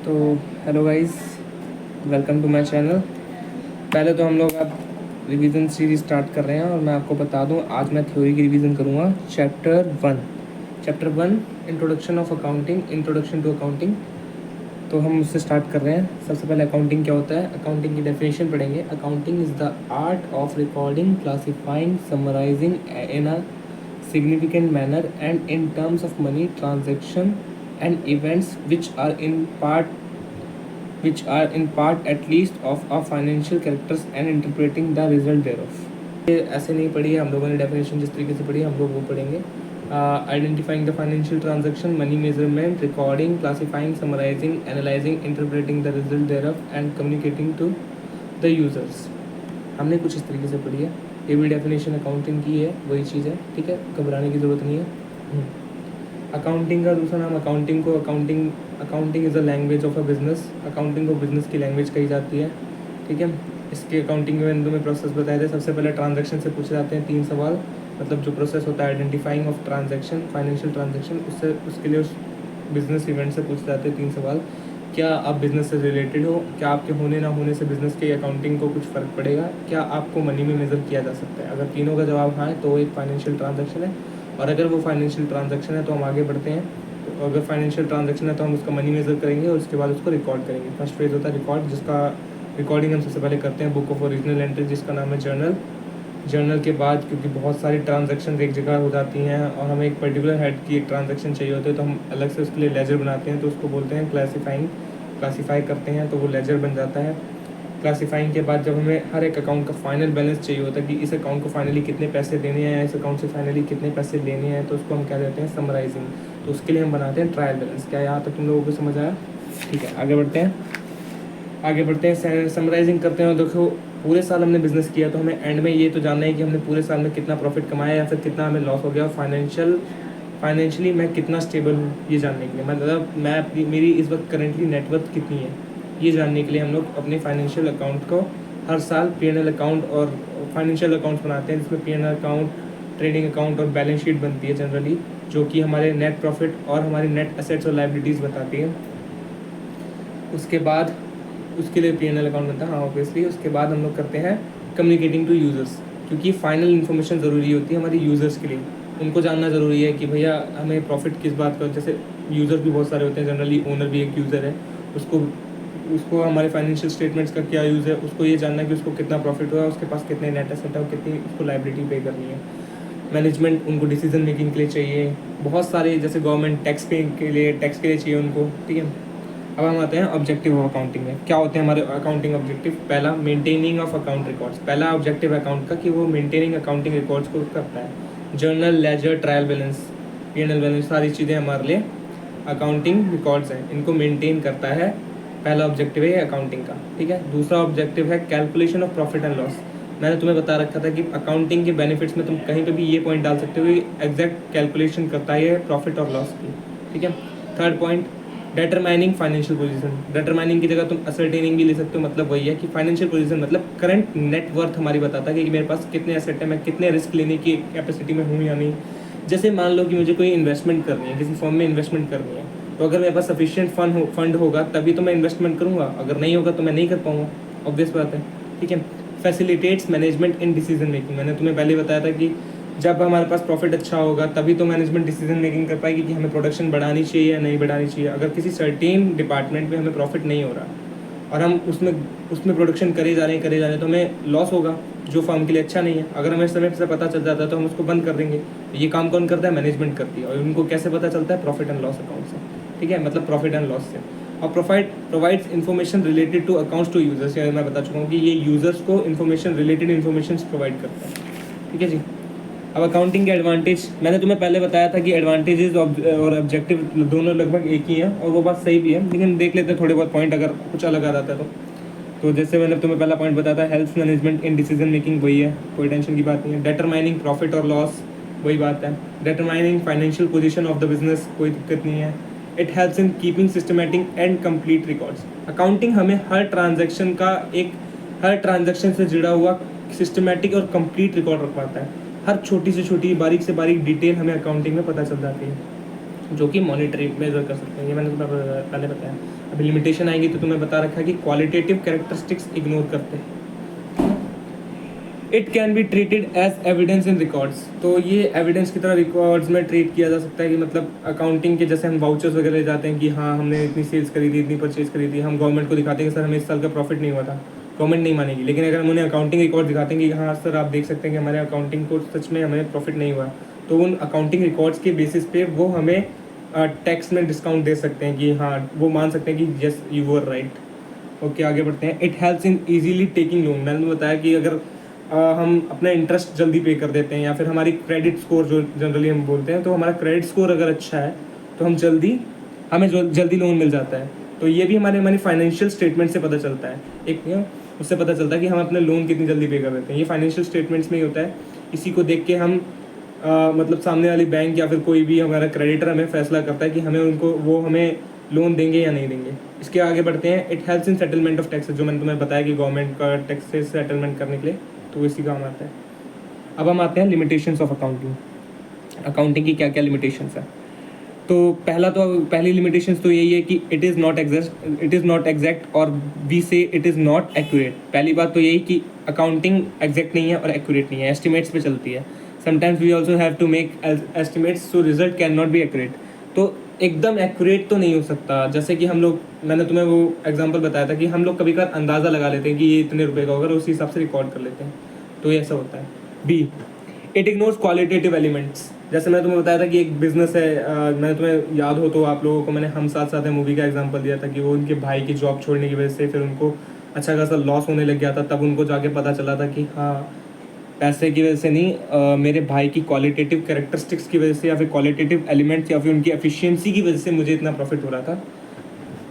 तो hello guys, welcome to my channel. पहले तो हम लोग अब रिवीजन सीरीज स्टार्ट कर रहे हैं और मैं आपको बता दूं, आज मैं थ्योरी की रिवीजन करूंगा। Chapter one introduction of accounting, introduction to accounting. तो हम उससे स्टार्ट कर रहे हैं। सबसे पहले अकाउंटिंग क्या होता है, अकाउंटिंग की डेफिनेशन पढ़ेंगे। Accounting is the art of recording, classifying, summarising in a significant manner and in terms of money transaction and events which are in part at least of a financial characters and interpreting the result thereof। ये ऐसे नहीं पढ़ी है हम लोगों ने definition, जिस तरीके से पढ़ी है हम लोग वो पढ़ेंगे। Identifying the financial transaction, money measurement, recording, classifying, summarising, analysing, interpreting the result thereof and communicating to the users. हमने कुछ इस तरीके से पढ़ी है। ये भी डेफिनेशन अकाउंटिंग की है, वही चीज़ है, ठीक है, घबराने की ज़रूरत नहीं है। अकाउंटिंग का दूसरा नाम accounting is a language of a business. Accounting को बिजनेस की लैंग्वेज कही जाती है, ठीक है। इसके अकाउंटिंग में मैंने प्रोसेस बताए थे। सबसे पहले ट्रांजैक्शन से पूछे जाते हैं 3 सवाल, मतलब जो प्रोसेस होता है identifying of transaction, financial transaction, उसके लिए उस बिजनेस इवेंट से पूछे जाते हैं 3 सवाल। क्या आप बिज़नेस से रिलेटेड हो, क्या आपके होने ना होने से बिज़नेस के अकाउंटिंग को कुछ फ़र्क पड़ेगा, क्या आपको मनी में मेज़र किया जा सकता है। अगर तीनों का जवाब हाँ है तो वो एक फाइनेंशियल ट्रांजैक्शन है, और अगर वो फाइनेंशियल ट्रांजैक्शन है तो हम आगे बढ़ते हैं। तो अगर फाइनेंशियल ट्रांजैक्शन है तो हम उसका मनी मेज़र करेंगे और उसके बाद उसको रिकॉर्ड करेंगे। फर्स्ट फेज़ होता है रिकॉर्ड, जिसका रिकॉर्डिंग हम सबसे पहले करते हैं बुक ऑफ ओरिजिनल एंट्री, जिसका नाम है जर्नल के बाद, क्योंकि बहुत सारी ट्रांजैक्शन एक जगह हो जाती हैं और हमें एक पर्टिकुलर हेड की एक ट्रांजैक्शन चाहिए होती है, तो हम अलग से उसके लिए लेजर बनाते हैं, तो उसको बोलते हैं क्लासीफाई करते हैं, तो वो लेजर बन जाता है। क्लासीफाइंग के बाद जब हमें हर एक अकाउंट का फाइनल बैलेंस चाहिए होता है कि इस अकाउंट को फाइनली कितने पैसे देने हैं, इस अकाउंट से फाइनली कितने पैसे लेने हैं, तो उसको हम क्या देते हैं, समराइजिंग। तो उसके लिए हम बनाते हैं ट्रायल बैलेंस। क्या यहाँ तक तुम लोगों को समझ आया? ठीक है, आगे बढ़ते हैं। समराइजिंग करते हैं। देखो, पूरे साल हमने बिजनेस किया, तो हमें एंड में ये तो जानना है कि हमने पूरे साल में कितना प्रॉफिट कमाया या फिर कितना हमें लॉस हो गया। फाइनेंशियली मैं कितना स्टेबल हूँ, ये जानने के लिए, मतलब मेरी इस वक्त करेंटली नेटवर्थ कितनी है, ये जानने के लिए हम लोग अपने फाइनेंशियल अकाउंट को हर साल P&L अकाउंट और फाइनेंशियल अकाउंट्स बनाते हैं, जिसमें P&L अकाउंट, ट्रेडिंग अकाउंट और बैलेंस शीट बनती है जनरली, जो कि हमारे नेट प्रॉफिट और हमारी नेट एसेट्स और लाइबिलिटीज़ बताती है। उसके बाद उसके लिए P&L अकाउंट बनता है, हाँ ऑब्वियसली। उसके बाद हम लोग करते हैं कम्युनिकेटिंग टू यूज़र्स, क्योंकि फाइनल इन्फॉर्मेशन ज़रूरी होती है हमारी यूज़र्स के लिए। उनको जानना ज़रूरी है कि भैया हमें प्रॉफिट किस बात का, जैसे यूज़र भी बहुत सारे होते हैं, जनरली ओनर भी एक यूज़र है, उसको हमारे फाइनेंशियल स्टेटमेंट्स का क्या यूज़ है, उसको ये जानना है कि उसको कितना प्रॉफिट हुआ है, उसके पास कितने नेट एसेट है और कितनी उसको लाइबिलिटी पे करनी है। मैनेजमेंट उनको डिसीजन मेकिंग के लिए चाहिए, बहुत सारे, जैसे गवर्नमेंट टैक्स के लिए चाहिए उनको, ठीक है। अब हम आते हैं ऑब्जेक्टिव ऑफ अकाउंटिंग में। क्या होते हैं हमारे अकाउंटिंग ऑब्जेक्टिव? पहला, मेंटेनिंग ऑफ अकाउंट रिकॉर्ड्स। पहला ऑब्जेक्टिव अकाउंट का कि वो मेंटेनिंग अकाउंटिंग रिकॉर्ड्स को करता है। Journal, ledger, trial balance, P&L balance, सारी चीज़ें हमारे लिए अकाउंटिंग रिकॉर्ड्स हैं, इनको मेंटेन करता है। पहला ऑब्जेक्टिव है अकाउंटिंग का, ठीक है। दूसरा ऑब्जेक्टिव है calculation of profit and loss. मैंने तुम्हें बता रखा था कि अकाउंटिंग के बेनिफिट्स में तुम कहीं पे भी ये पॉइंट डाल सकते हो कि एग्जैक्ट कैलकुलेशन करता है प्रॉफिट और लॉस की, ठीक है। Third point, determining financial position. Determining की जगह तुम असर्टेनिंग भी ले सकते हो, मतलब वही है कि फाइनेंशियल पोजीशन मतलब करंट नेटवर्थ हमारी बताता है कि मेरे पास कितने एसेट है, मैं कितने रिस्क लेने की कैपेसिटी में हूँ या नहीं। जैसे मान लो कि मुझे कोई इन्वेस्टमेंट करनी है, किसी फॉर्म में इन्वेस्टमेंट करनी है, तो अगर मेरे पास सफिशिएंट फंड होगा तभी तो मैं इन्वेस्टमेंट करूँगा, अगर नहीं होगा तो मैं नहीं कर पाऊँगा, ऑब्वियस बात है, ठीक है। Facilitates management in decision making. मैंने तुम्हें पहले बताया था कि जब हमारे पास प्रॉफिट अच्छा होगा तभी तो मैनेजमेंट डिसीजन मेकिंग कर पाएगी कि हमें प्रोडक्शन बढ़ानी चाहिए या नहीं बढ़ानी चाहिए। अगर किसी सर्टेन डिपार्टमेंट में हमें प्रॉफिट नहीं हो रहा और हम उसमें प्रोडक्शन करे जा रहे हैं तो हमें लॉस होगा, जो फर्म के लिए अच्छा नहीं है। अगर हमें समय से पता चल जाता है तो हम उसको बंद कर देंगे। ये काम कौन करता है? मैनेजमेंट करती है। और उनको कैसे पता चलता है? प्रॉफिट एंड लॉस अकाउंट से, ठीक है, मतलब प्रॉफिट एंड लॉस से। और provides information related to accounts to users. मैं बता चुका हूँ कि ये यूजर्स को इन्फॉर्मेशन रिलेटेड इन्फॉर्मेशन प्रोवाइड करता है, ठीक है जी। अब अकाउंटिंग के एडवांटेज, मैंने तुम्हें पहले बताया था कि एडवांटेजेस और ऑब्जेक्टिव दोनों लगभग एक ही हैं, और वो बात सही भी है, लेकिन देख लेते हैं थोड़े बहुत पॉइंट अगर कुछ अलग आ जाता है तो जैसे मैंने तुम्हें पहला पॉइंट बताया था, health management in decision making, वही है, कोई टेंशन की बात नहीं है। डिटरमाइनिंग प्रॉफिट और लॉस, वही बात है। Determining financial position of the business, कोई दिक्कत नहीं है। It helps in keeping systematic and complete records. Accounting हमें हर ट्रांजैक्शन से जुड़ा हुआ सिस्टमेटिक और कंप्लीट रिकॉर्ड रखवाता है। हर छोटी से छोटी, बारीक से बारीक डिटेल हमें अकाउंटिंग में पता चल जाती है। जो कि मॉनिटरी मेजर कर सकते हैं। ये मैंने तुम्हें पहले बताया। अभी लिमिटेशन आएगी तो तुम्हें बता रखा है कि क्वालिटेटिव कैरेक्टरिस्टिक्स इग्नोर करते हैं। It can be treated as evidence in records, तो ये एविडेंस की तरह रिकॉर्ड्स में ट्रीट किया जा सकता है कि मतलब अकाउंटिंग के जैसे हम वाउचर्स वगैरह ले जाते हैं कि हाँ हमने इतनी सेल्स करी थी, इतनी परचेज करी थी, हम गवर्नमेंट को दिखाते हैं कि सर हमें इस साल का प्रॉफिट नहीं हुआ था, गवर्नमेंट नहीं मानेगी। लेकिन अगर हम उन्हें अकाउंटिंग रिकॉर्ड दिखाते हैं कि हाँ सर आप देख सकते हैं कि हमारे अकाउंटिंग को सच में हमें प्रॉफिट नहीं हुआ, तो उन अकाउंटिंग रिकॉर्ड्स के बेसिस पे वो हमें टैक्स में डिस्काउंट दे सकते हैं कि हाँ वो मान सकते हैं कि yes you were right. Okay आगे बढ़ते हैं। It helps in easily taking loan, मैंने बताया कि अगर हम अपना इंटरेस्ट जल्दी पे कर देते हैं या फिर हमारी क्रेडिट स्कोर जो जनरली हम बोलते हैं, तो हमारा क्रेडिट स्कोर अगर अच्छा है तो हमें जल्दी लोन मिल जाता है। तो ये भी हमारी फाइनेंशियल स्टेटमेंट से पता चलता है। उससे पता चलता है कि हम अपने लोन कितनी जल्दी पे कर देते हैं। ये फाइनेंशियल स्टेटमेंट्स में ही होता है। इसी को देख के हम मतलब सामने वाली बैंक या फिर कोई भी हमारा क्रेडिटर हमें फैसला करता है कि वो हमें लोन देंगे या नहीं देंगे। इसके आगे बढ़ते हैं। It helps in settlement of taxes, जो मैंने तुम्हें बताया कि गवर्नमेंट का टैक्सेस सेटलमेंट करने के लिए, तो इसी काम आता है। अब हम आते हैं लिमिटेशंस ऑफ अकाउंटिंग। अकाउंटिंग की क्या क्या लिमिटेशंस है। तो पहली लिमिटेशंस तो यही है कि इट इज़ नॉट एग्जैक्ट और वी से इट इज़ नॉट एक्यूरेट। पहली बात तो यही कि अकाउंटिंग एग्जैक्ट नहीं है और एक्यूरेट नहीं है, एस्टिमेट्स पे चलती है। Sometimes we also have to make estimates so result can not be accurate. तो एकदम एक्यूरेट तो नहीं हो सकता। जैसे कि मैंने तुम्हें वो एग्जांपल बताया था कि हम लोग कभी कभार अंदाज़ा लगा लेते हैं कि ये इतने रुपए का होगा और उसी हिसाब से रिकॉर्ड कर लेते हैं, तो ये ऐसा होता है। B, it ignores qualitative elements. जैसे मैंने तुम्हें बताया था कि एक बिजनेस है, मैंने तुम्हें याद हो तो आप लोगों को मैंने हम साथ साथ है मूवी का एग्जांपल दिया था कि वो उनके भाई की जॉब छोड़ने की वजह से फिर उनको अच्छा खासा लॉस होने लग गया था। तब उनको जाके पता चला था कि हाँ पैसे की वजह से नहीं, मेरे भाई की क्वालिटेटिव कैरेक्टरिस्टिक्स की वजह से या फिर क्वालिटेटिव एलिमेंट्स या फिर उनकी एफिशिएंसी की वजह से मुझे इतना प्रॉफिट हो रहा था।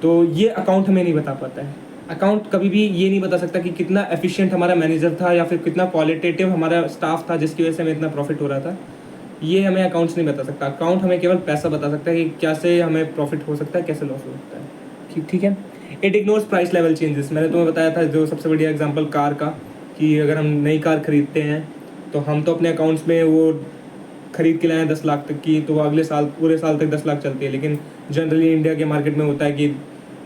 तो ये अकाउंट हमें नहीं बता पाता है। अकाउंट कभी भी ये नहीं बता सकता कि कितना एफिशिएंट हमारा मैनेजर था या फिर कितना क्वालिटेटिव हमारा स्टाफ था जिसकी वजह से हमें इतना प्रॉफिट हो रहा था। ये हमें अकाउंट्स नहीं बता सकता। अकाउंट हमें केवल पैसा बता सकता है कि कैसे हमें प्रॉफिट हो सकता है, कैसे लॉस हो सकता है। ठीक है। It ignores price level changes. मैंने तुम्हें बताया था जो सबसे बढ़िया एग्जांपल कार का, कि अगर हम नई कार खरीदते हैं तो हम तो अपने अकाउंट्स में वो खरीद के लाए हैं 10 लाख तक की, तो वो अगले साल पूरे साल तक 10 लाख चलती है। लेकिन जनरली इंडिया के मार्केट में होता है कि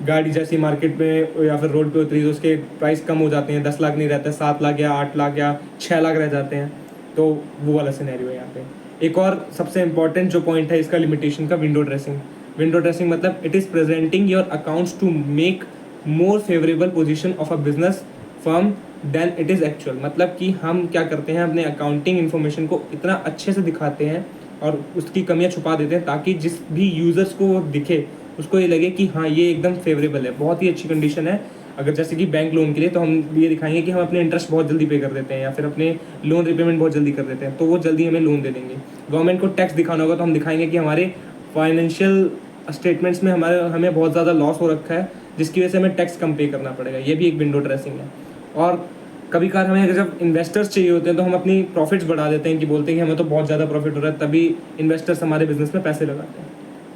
गाड़ी जैसी मार्केट में या फिर रोड पे उतरी तो उसके प्राइस कम हो जाते हैं, 10 लाख नहीं रहते, 7 लाख या 8 लाख या 6 लाख रह जाते हैं। तो वो वाला सिनेरियो है यहाँ पे। एक और सबसे इंपॉर्टेंट जो पॉइंट है इसका लिमिटेशन का, विंडो ड्रेसिंग। विंडो ड्रेसिंग मतलब it is presenting your accounts to make more favourable position of a business firm then it is actual. मतलब कि हम क्या करते हैं, अपने अकाउंटिंग इन्फॉर्मेशन को इतना अच्छे से दिखाते हैं और उसकी कमियां छुपा देते हैं ताकि जिस भी यूज़र्स को वो दिखे उसको ये लगे कि हाँ ये एकदम फेवरेबल है, बहुत ही अच्छी कंडीशन है। अगर जैसे कि बैंक लोन के लिए तो हम ये दिखाएंगे कि हम अपने इंटरेस्ट बहुत जल्दी पे कर देते हैं या फिर अपने लोन रिपेमेंट बहुत जल्दी कर देते हैं, तो वो जल्दी हमें लोन दे देंगे। गवर्नमेंट को टैक्स दिखाना होगा तो हम दिखाएंगे कि हमारे फाइनेंशियल स्टेटमेंट्स में हमें बहुत ज़्यादा लॉस हो रखा है जिसकी वजह से हमें टैक्स कम पे करना पड़ेगा। ये भी एक विंडो ड्रेसिंग है। और कभी कभार हमें अगर जब इन्वेस्टर्स चाहिए होते हैं तो हम अपनी प्रॉफिट्स बढ़ा देते हैं कि बोलते हैं कि हमें तो बहुत ज़्यादा प्रॉफिट हो रहा है, तभी इन्वेस्टर्स हमारे बिजनेस में पैसे लगाते हैं।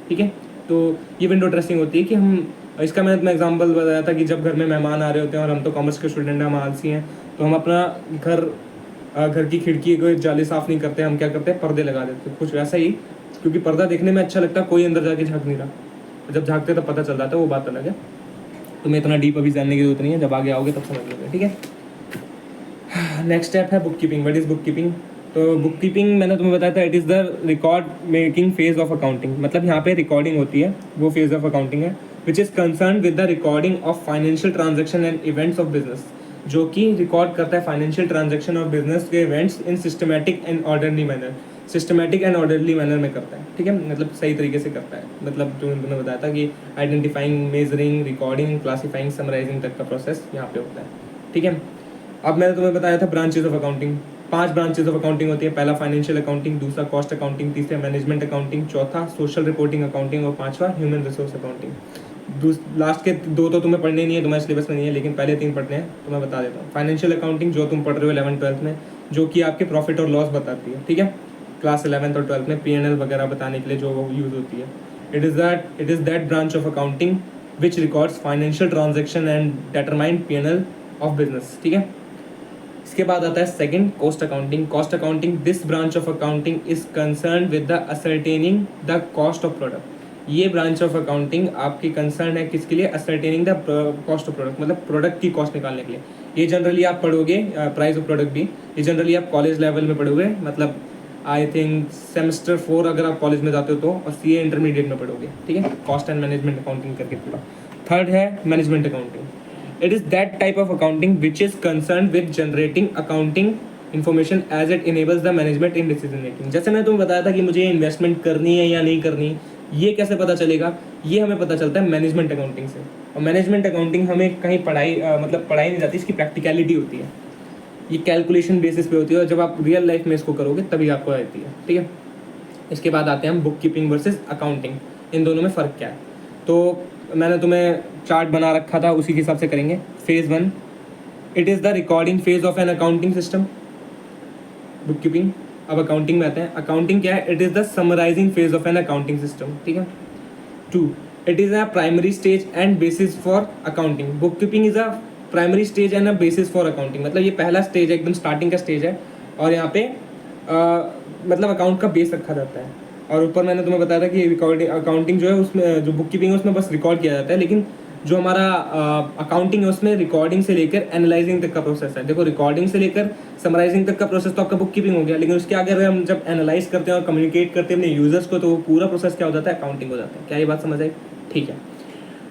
ठीक है, तो ये विंडो ड्रेसिंग होती है कि हम इसका मैंने तुम्हें एग्जांपल बताया था कि जब घर में मेहमान आ रहे होते हैं और हम तो कॉमर्स के स्टूडेंट हैं, हम आलसी हैं, तो हम अपना घर की खिड़की को जाली साफ़ नहीं करते, हम क्या करते हैं पर्दे लगा देते हैं। कुछ वैसा ही, क्योंकि पर्दा देखने में अच्छा लगता है, कोई अंदर जाके झाँक नहीं रहा। जब झाँकते तब पता चल जाता है, वो बात अलग है। तुम्हें इतना डीप अभी जानने की जरूरत नहीं है, जब आगे आओगे तब समझ लोगे। ठीक है। नेक्स्ट स्टेप है book keeping. What is book keeping. तो बुक कीपिंग मैंने तुम्हें बताया था it is the record making phase of accounting. मतलब यहाँ पे रिकॉर्डिंग होती है, वो फेज ऑफ अकाउंटिंग है विच is concern with the recording of financial transaction and events of business, जो कि रिकॉर्ड करता है फाइनेंशियल ट्रांजेक्शन और बिजनेस के events in systematic and orderly manner. Systematic and orderly manner में करता है। ठीक है, मतलब सही तरीके से करता है। मतलब जो मैंने बताया था कि identifying, measuring, recording, classifying, summarising तक का प्रोसेस यहाँ पे होता है। ठीक है। अब मैंने तुम्हें बताया था branches of accounting. 5 branches of accounting होती है। पहला फाइनेंशियल अकाउंटिंग, दूसरा कॉस्ट अकाउंटिंग, तीसरा मैनेजमेंट अकाउंटिंग, चौथा सोशल रिपोर्टिंग अकाउंटिंग और पांचवा ह्यूमन रिसोर्स अकाउंटिंग। लास्ट के 2 तो तुम्हें पढ़ने नहीं है, तुम्हारे सिलेबस में नहीं है, लेकिन पहले 3 पढ़ने हैं तो मैं बता देता हूँ। फाइनेंशियल अकाउंटिंग जो तुम पढ़ रहे हो 11th-12th में, जो कि आपके प्रॉफिट और लॉस बताती है। ठीक है, क्लास 11th और 12th में P&L वगैरह बताने के लिए जो वो यूज़ होती है। It is that branch of accounting which records financial transaction and determine P&L of business. ठीक है। इसके बाद आता है second, cost accounting. Cost accounting, this branch of accounting is concern with the ascertaining the cost of product. ये branch of accounting आपकी concern है किसके लिए? Ascertaining the cost of product, मतलब प्रोडक्ट की कॉस्ट निकालने के लिए। ये जनरली आप पढ़ोगे, प्राइस ऑफ प्रोडक्ट भी ये जनरली आप कॉलेज लेवल में पढ़ोगे, मतलब आई थिंक सेमेस्टर 4 अगर आप कॉलेज में जाते हो तो, और सीए इंटरमीडिएट में पढ़ोगे, ठीक है, कॉस्ट एंड मैनेजमेंट अकाउंटिंग करके पूरा। थर्ड है management accounting. It is that type of accounting which is concern with generating accounting information as it enables the management in decision making. जैसे मैं तुम्हें बताया था कि मुझे इन्वेस्टमेंट करनी है या नहीं करनी, ये कैसे पता चलेगा? ये हमें पता चलता है मैनेजमेंट अकाउंटिंग से। और मैनेजमेंट अकाउंटिंग हमें कहीं मतलब पढ़ाई नहीं जाती, इसकी प्रैक्टिकलिटी होती है, ये कैलकुलेशन बेसिस पे होती है, और जब आप रियल लाइफ में इसको करोगे तभी आपको आती है, ठीक है। इसके बाद आते हैं हम बुक कीपिंग वर्सेस अकाउंटिंग, इन दोनों में फ़र्क क्या है। तो मैंने तुम्हें चार्ट बना रखा था, उसी के हिसाब से करेंगे। Phase 1, it is the recording phase of an accounting system, book keeping. अब अकाउंटिंग में आते हैं। अकाउंटिंग क्या है? It is the summarising phase of an accounting system, ठीक है। 2, it is a primary stage and basis for accounting. Book keeping is a primary stage and a basis for accounting, मतलब ये पहला स्टेज है, एकदम starting का stage है, और यहाँ पे मतलब अकाउंट का बेस रखा जाता है। और ऊपर मैंने तुम्हें बताया था कि रिकॉर्डिंग अकाउंटिंग जो है उसमें, जो बुक कीपिंग है उसमें बस रिकॉर्ड किया जाता है, लेकिन जो हमारा अकाउंटिंग है उसमें रिकॉर्डिंग से लेकर एनालाइजिंग तक का प्रोसेस है। देखो, रिकॉर्डिंग से लेकर समराइजिंग तक का प्रोसेस तो आपका बुक कीपिंग हो गया, लेकिन उसके आगे अगर हम जब एनालाइज करते हैं और कम्युनिकेट करते हैं अपने यूजर्स को, तो वो पूरा प्रोसेस क्या हो जाता है? अकाउंटिंग हो जाता है। क्या ये बात समझ आई? ठीक है।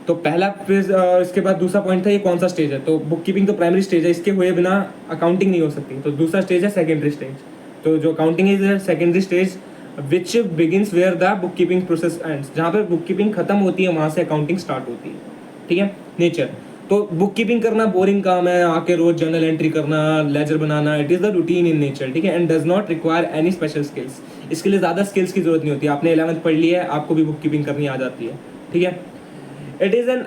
तो पहला फेज, इसके बाद दूसरा पॉइंट था ये कौन सा स्टेज है। तो बुक कीपिंग तो प्राइमरी स्टेज है, इसके हुए बिना अकाउंटिंग नहीं हो सकती। तो दूसरा स्टेज है सेकेंडरी स्टेज। तो जो अकाउंटिंग है secondary stage which begins where the book keeping process ends, जहाँ पर बुक कीपिंग खत्म होती है वहाँ से अकाउंटिंग स्टार्ट होती है, ठीक है। नेचर, तो बुक कीपिंग करना बोरिंग काम है, आके रोज जर्नल एंट्री करना, लेजर बनाना, it is the routine in nature, ठीक है, and does not require any special skills. इसके लिए ज़्यादा स्किल्स की जरूरत नहीं होती। आपने 11th पढ़ लिया है, आपको भी बुक कीपिंग करनी आ जाती है, ठीक है। It is an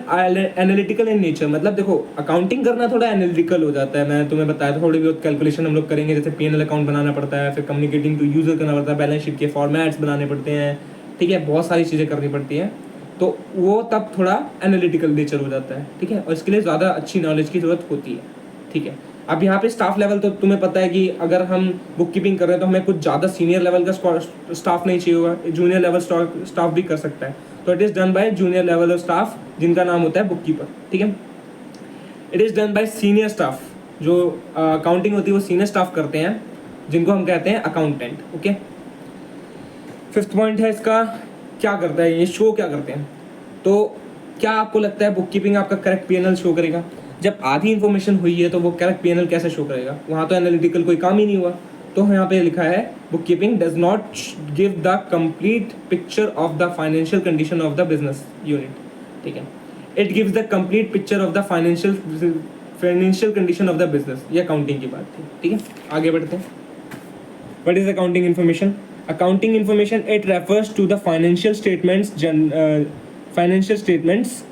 analytical in nature, मतलब देखो अकाउंटिंग करना थोड़ा एनालिटिकल हो जाता है। मैंने तुम्हें बताया था थोड़ी बहुत कैलकुलेशन हम लोग करेंगे, जैसे P&L अकाउंट बनाना पड़ता है, फिर कम्युनिकेटिंग टू यूजर करना पड़ता है, बैलेंस शीट के फॉर्मेट्स बनाने पड़ते हैं, ठीक है, बहुत सारी चीज़ें करनी पड़ती हैं। तो वो तब थोड़ा एनालिटिकल नेचर हो जाता है, ठीक है, और इसके लिए ज़्यादा अच्छी नॉलेज की ज़रूरत होती है, ठीक है। अब यहाँ पे स्टाफ लेवल, तो तुम्हें पता है कि अगर हम बुक कीपिंग कर रहे हैं तो हमें कुछ ज़्यादा सीनियर लेवल का स्टाफ नहीं चाहिए होगा, जूनियर लेवल स्टाफ भी कर सकता है। तो it is done by junior level of staff, जिनका नाम होता है बुक कीपर, ठीक है। It is done by senior staff, जो अकाउंटिंग होती है वो सीनियर स्टाफ करते हैं, जिनको हम कहते हैं अकाउंटेंट, ओके। फिफ्थ पॉइंट है इसका, क्या करता है ये, शो क्या करते हैं। तो क्या आपको लगता है बुक कीपिंग आपका करेक्ट P&L शो करेगा? जब आधी इन्फॉर्मेशन हुई है तो वो करेक्ट P&L कैसे शो करेगा? वहाँ तो एनालिटिकल कोई काम ही नहीं हुआ। तो यहाँ पे लिखा है book keeping does not give the complete picture of the financial condition of the business unit, ठीक है। It gives the complete picture of the financial condition of the business. ये अकाउंटिंग की बात थी, ठीक है। आगे बढ़ते हैं। What is accounting information? Accounting information, it refers to the financial statements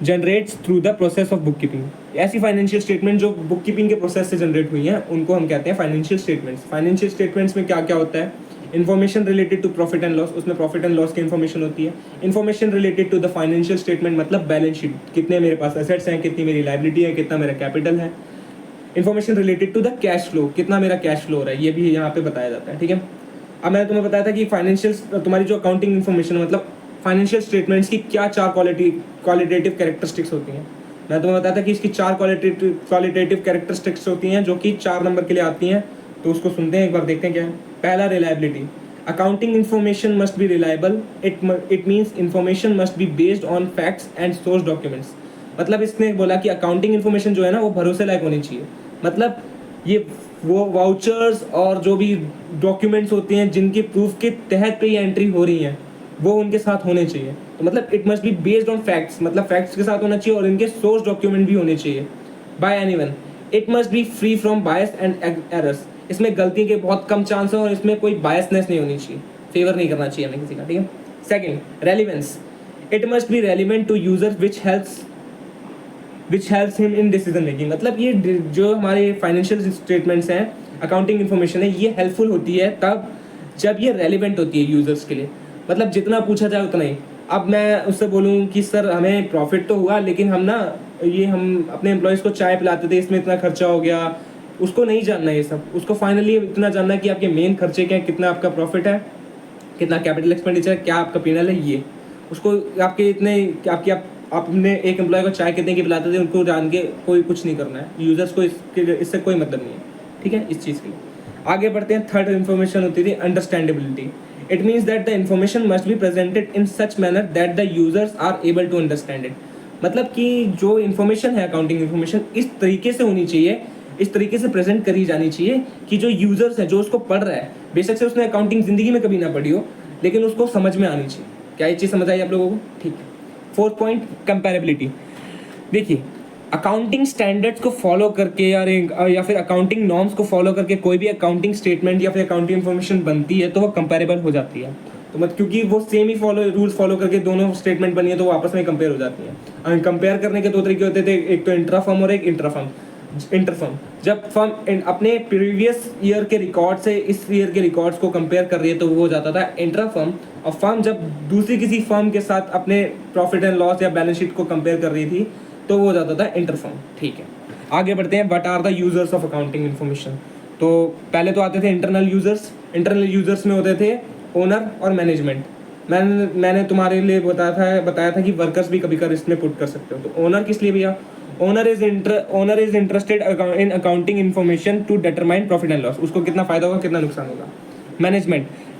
generates through the process of book keeping. ऐसी फाइनेंशियल स्टेटमेंट जो बुक कीपिंग के प्रोसेस से जनरेट हुई हैं उनको हम कहते हैं फाइनेंशियल स्टेटमेंट्स। फाइनेंशियल स्टेटमेंट्स में क्या क्या होता है? Information related to profit and loss, उसमें प्रॉफिट एंड लॉस की इन्फॉर्मेशन होती है। Information related to the financial statement मतलब बैलेंस शीट, कितने मेरे पास एसेट्स हैं, कितनी मेरी लायबिलिटी है, कितना मेरा कैपिटल है। Information related to the cash flow, कितना मेरा कैश फ्लो हो रहा है, ये भी यहाँ पे बताया जाता है, ठीक है। अब मैंने तुम्हें बताया था कि फाइनेंशियल, तुम्हारी जो अकाउंटिंग इन्फॉर्मेशन मतलब फाइनेंशियल स्टेटमेंट्स की क्या 4 क्वालिटेटिव कैरेक्टरिस्टिक्स होती हैं। मैं तुम्हें बताया था कि इसकी 4 क्वालिटेटिव कैरेक्टरिस्टिक्स होती हैं, जो कि 4 नंबर के लिए आती हैं। तो उसको सुनते हैं, एक बार देखते हैं क्या है। पहला, reliability. Accounting information must B reliable, it means information must be based on facts and source documents. मतलब इसने बोला कि अकाउंटिंग इन्फॉर्मेशन जो है ना वो भरोसे लायक होनी चाहिए। मतलब ये वो वाउचर्स और जो भी डॉक्यूमेंट्स होते हैं जिनके प्रूफ के तहत पे ये एंट्री हो रही है वो उनके साथ होने चाहिए। तो मतलब it must be based on facts, मतलब फैक्ट्स के साथ होना चाहिए, और इनके सोर्स डॉक्यूमेंट भी होने चाहिए bye anyone. It must B free from bias and errors, इसमें गलती के बहुत कम चांस है और इसमें कोई बायसनेस नहीं होनी चाहिए, फेवर नहीं करना चाहिए हमें किसी का, ठीक है। Second, relevance. It must be relevant to user which helps him in decision making. मतलब ये जो हमारे फाइनेंशियल स्टेटमेंट्स हैं, अकाउंटिंग इन्फॉर्मेशन है, ये हेल्पफुल होती है तब जब ये रेलिवेंट होती है यूजर्स के लिए। मतलब जितना पूछा जाए उतना ही। अब मैं उससे बोलूँ कि सर हमें प्रॉफिट तो हुआ, लेकिन हम अपने एम्प्लॉयज़ को चाय पिलाते थे, इसमें इतना खर्चा हो गया, उसको नहीं जानना है ये सब, उसको फाइनली इतना जानना है कि आपके मेन खर्चे क्या है, कितना आपका प्रॉफिट है, कितना कैपिटल एक्सपेंडिचर है, क्या आपका P&L है, ये उसको आपके इतने आपकी आपने एक एम्प्लॉय को चाय कितने की पिलाते थे उनको जान के कोई कुछ नहीं करना है, यूजर्स को इससे कोई मतलब नहीं है, ठीक है, इस चीज़ के लिए। आगे बढ़ते हैं। थर्ड इन्फॉर्मेशन होती थी understandability. It means that the information must be presented in such manner that the users are able to understand it. मतलब कि जो इन्फॉर्मेशन है अकाउंटिंग इन्फॉर्मेशन इस तरीके से होनी चाहिए, इस तरीके से प्रेजेंट करी जानी चाहिए कि जो यूजर्स है, जो उसको पढ़ रहा है, बेशक से उसने अकाउंटिंग जिंदगी में कभी ना पढ़ी हो, लेकिन उसको समझ में आनी चाहिए। क्या ये चीज़ समझ आई आप लोगों को? ठीक है। Fourth point, comparability. देखिए, अकाउंटिंग स्टैंडर्ड्स को फॉलो करके या फिर अकाउंटिंग नॉर्म्स को फॉलो करके कोई भी अकाउंटिंग स्टेटमेंट या फिर अकाउंटिंग इन्फॉर्मेशन बनती है तो वो कंपेरेबल हो जाती है। तो मतलब क्योंकि वो सेम ही रूल्स फॉलो करके दोनों स्टेटमेंट बनी है तो वो आपस में कंपेयर हो जाती है। कंपेयर करने के दो तरीके होते थे, एक तो इंट्रा फर्म और एक इंटरफर्म। जब फर्म अपने प्रीवियस ईयर के रिकॉर्ड से इस ईयर के रिकॉर्ड्स को कंपेयर कर रही है तो वो हो जाता था इंट्रा फर्म। और फर्म जब दूसरी किसी फर्म के साथ अपने प्रॉफिट एंड लॉस या बैलेंस शीट को कंपेयर कर रही थी तो वो हो जाता था इंटरफर्म। ठीक है, आगे बढ़ते हैं। What are the users of accounting information. तो पहले तो आते थे इंटरनल यूजर्स। इंटरनल यूजर्स में होते थे ओनर और मैनेजमेंट। मैंने तुम्हारे लिए बताया था कि वर्कर्स भी कभी कभी इसमें पुट कर सकते हो। तो ओनर किस लिए भैया? Owner is interested in accounting information to determine profit and loss. उसको कितना फायदा होगा, कितना नुकसान होगा।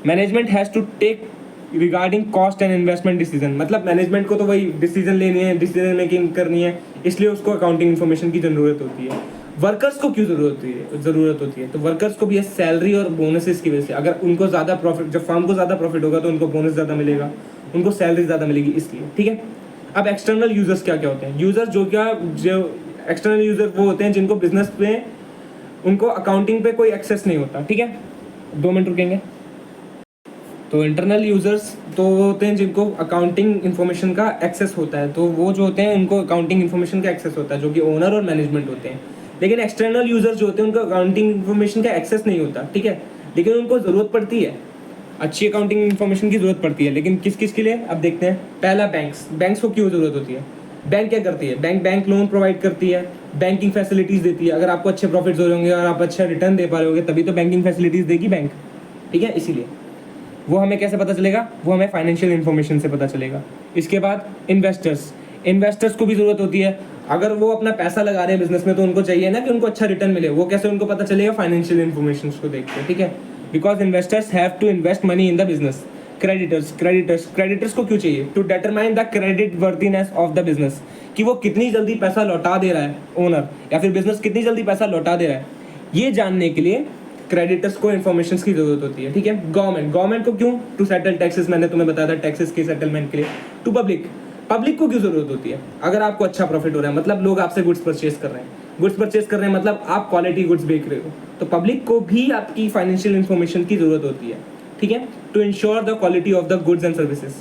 Management has to take regarding cost and investment decision. मतलब मैनेजमेंट को तो वही डिसीजन लेनी है, डिसीजन मेकिंग करनी है, इसलिए उसको अकाउंटिंग इन्फॉर्मेशन की जरूरत होती है। वर्कर्स को क्यों जरूरत होती है? तो वर्कर्स को भी सैलरी और बोनसेस की वजह से। अगर उनको ज़्यादा प्रॉफिट, जब फर्म को ज़्यादा प्रॉफिट होगा तो उनको बोनस ज़्यादा मिलेगा, उनको सैलरी ज़्यादा मिलेगी, इसलिए। ठीक है, अब एक्सटर्नल यूजर्स क्या क्या होते हैं? यूजर्स जो एक्सटर्नल यूजर वो होते हैं जिनको बिजनेस में, उनको अकाउंटिंग पे कोई एक्सेस नहीं होता। ठीक है, 2 मिनट रुकेंगे। तो इंटरनल यूजर्स तो वो होते हैं जिनको अकाउंटिंग इन्फॉर्मेशन का एक्सेस होता है, तो वो जो होते हैं उनको अकाउंटिंग इन्फॉर्मेशन का एक्सेस होता है, जो कि ओनर और मैनेजमेंट होते हैं। लेकिन एक्सटर्नल यूजर्स जो होते हैं उनको अकाउंटिंग इन्फॉर्मेशन का एक्सेस नहीं होता। ठीक है, लेकिन उनको ज़रूरत पड़ती है, अच्छी अकाउंटिंग इन्फॉर्मेशन की ज़रूरत पड़ती है। लेकिन किस किस के लिए, अब देखते हैं। पहला, बैंक्स को क्यों ज़रूरत होती है? बैंक क्या करती है? बैंक लोन प्रोवाइड करती है, बैंकिंग फैसिलिटीज़ देती है। अगर आपको अच्छे प्रॉफिट्स हो रहे होंगे और आप अच्छा रिटर्न दे पा रहे होंगे तभी तो बैंकिंग फैसिलिटीज़ देगी बैंक। ठीक है, इसीलिए वो हमें कैसे पता चलेगा? वो हमें फाइनेंशियल इन्फॉर्मेशन से पता चलेगा। इसके बाद इन्वेस्टर्स को भी ज़रूरत होती है। अगर वो अपना पैसा लगा रहे हैं बिजनेस में तो उनको चाहिए ना कि उनको अच्छा रिटर्न मिले। वो कैसे उनको पता चलेगा? फाइनेंशियल इन्फॉर्मेशन को देख के। ठीक है, because investors have to invest money in the business. Creditors को क्यों चाहिए? To determine the creditworthiness of the business, कि वो कितनी जल्दी पैसा लौटा दे रहा है, ओनर या फिर बिजनेस कितनी जल्दी पैसा लौटा दे रहा है, ये जानने के लिए क्रेडिटर्स को इन्फॉर्मेशन की जरूरत होती है। ठीक है, गवर्नमेंट को क्यों? टू सेटल टैक्सेस, मैंने तुम्हें बताया था टैक्सेस के सेटलमेंट के लिए। टू पब्लिक को क्यों जरूरत होती है? अगर आपको अच्छा प्रॉफिट हो रहा है, मतलब लोग आपसे गुड्स परचेज कर रहे हैं, मतलब आप क्वालिटी गुड्स बेच रहे हो, तो पब्लिक को भी आपकी फाइनेंशियल इन्फॉर्मेशन की जरूरत होती है। ठीक है, to ensure the quality of the goods and services.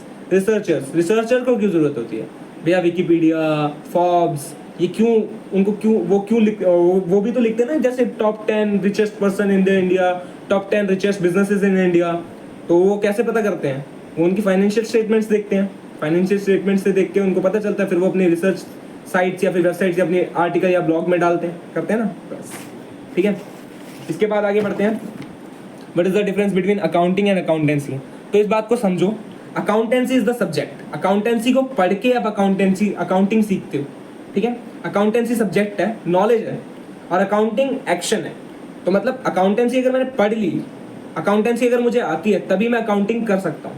Researcher को क्यों जरूरत होती है? भैया विकिपीडिया, फॉर्ब्स, ये क्यों वो भी तो लिखते हैं ना, जैसे top 10 richest person in the India, top 10 richest businesses in India. तो वो कैसे पता करते हैं? वो उनकी फाइनेंशियल स्टेटमेंट्स देखते हैं, फाइनेंशियल स्टेटमेंट्स से देख के उनको पता चलता है, फिर वो अपनी रिसर्च साइट्स या फिर वेबसाइट्स या अपने आर्टिकल या ब्लॉग में करते हैं ना, बस। ठीक है, इसके बाद आगे बढ़ते हैं। What is the difference between accounting and accountancy? तो इस बात को समझो, accountancy is the subject. Accountancy को पढ़ के आप अकाउंटिंग सीखते हो। ठीक है, अकाउंटेंसी सब्जेक्ट है, नॉलेज है, और अकाउंटिंग एक्शन है। तो मतलब अकाउंटेंसी अगर मैंने पढ़ ली, अकाउंटेंसी अगर मुझे आती है तभी मैं अकाउंटिंग कर सकता हूँ।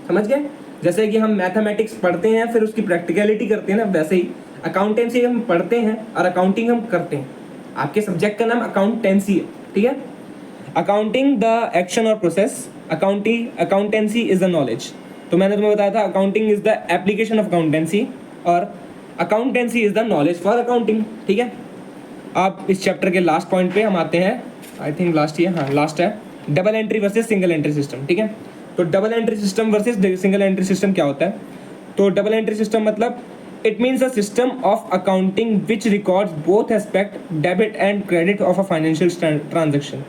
समझ गए? जैसे कि हम मैथमेटिक्स पढ़ते हैं फिर उसकी प्रैक्टिकलिटी करते हैं ना, वैसे ही अकाउंटेंसी हम पढ़ते हैं और अकाउंटिंग हम करते हैं। आपके सब्जेक्ट का नाम अकाउंटेंसी है। ठीक है, अकाउंटिंग द एक्शन और process, accountancy is the knowledge. तो मैंने तुम्हें बताया था accounting is the application of accountancy और accountancy is the knowledge for accounting. ठीक है, आप इस चैप्टर के लास्ट पॉइंट पे हम आते हैं। आई थिंक लास्ट है double entry versus single entry system. ठीक है, तो double entry system versus single entry system क्या होता है? तो डबल एंट्री सिस्टम मतलब it means a system of accounting which records both aspect debit and credit of a financial transaction.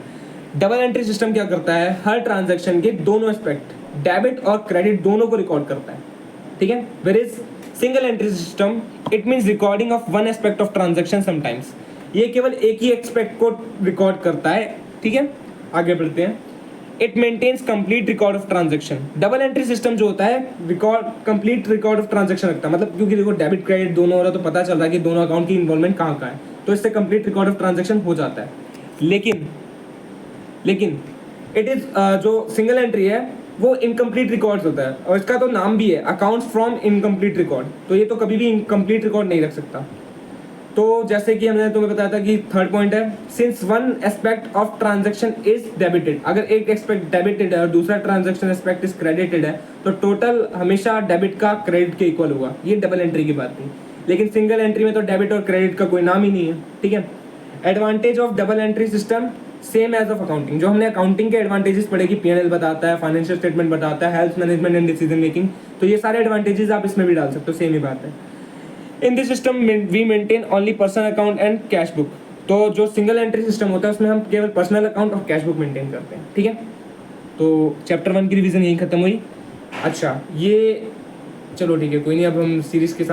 Double entry system क्या करता है? हर ट्रांजेक्शन के दोनों एस्पेक्ट, डेबिट और क्रेडिट, दोनों को रिकॉर्ड करता है। ठीक है, where is single entry system, it means recording of one aspect of transaction sometimes. ये केवल एक ही एस्पेक्ट को रिकॉर्ड करता है, ठीक है। आगे बढ़ते हैं। It maintains complete record of transaction. Double entry system जो होता है record complete record of transaction रखता है, मतलब क्योंकि देखो डेबिट क्रेडिट दोनों हो रहा है तो पता चल रहा है कि दोनों अकाउंट की इन्वॉल्वमेंट कहाँ है, तो इससे कंप्लीट रिकॉर्ड ऑफ ट्रांजेक्शन हो जाता है। लेकिन इट इज जो सिंगल एंट्री है वो इनकम्प्लीट रिकॉर्ड्स होता है, और इसका तो नाम भी है अकाउंट्स फ्रॉम इनकम्प्लीट रिकॉर्ड, तो ये तो कभी भी इनकम्प्लीट रिकॉर्ड नहीं रख सकता। तो जैसे कि हमने तुम्हें बताया था कि थर्ड पॉइंट है, since one aspect of transaction is debited, अगर एक एस्पेक्ट डेबिटेड है और दूसरा ट्रांजैक्शन एस्पेक्ट इज क्रेडिटेड है तो टोटल हमेशा डेबिट का क्रेडिट के इक्वल होगा। ये डबल एंट्री की बात थी, लेकिन सिंगल एंट्री में तो डेबिट और क्रेडिट का कोई नाम ही नहीं है, ठीक है। Advantage of double entry system same as of accounting. जो हमने अकाउंटिंग के एडवांटेजेस पढ़े कि P&L बताता है, फाइनेंशियल स्टेटमेंट बताता है, health management and decision making, तो ये सारे एडवांटेजेस आप इसमें भी डाल सकते हो, सेम ही बात है। In this system we maintain only personal account and cash book. तो जो सिंगल एंट्री सिस्टम होता है उसमें हम केवल पर्सनल अकाउंट और कैश बुक मेंटेन करते हैं, ठीक है। तो चैप्टर 1 की रिवीजन यही खत्म हुई। अच्छा ये चलो ठीक है, कोई नहीं, अब हम सीरीज के साथ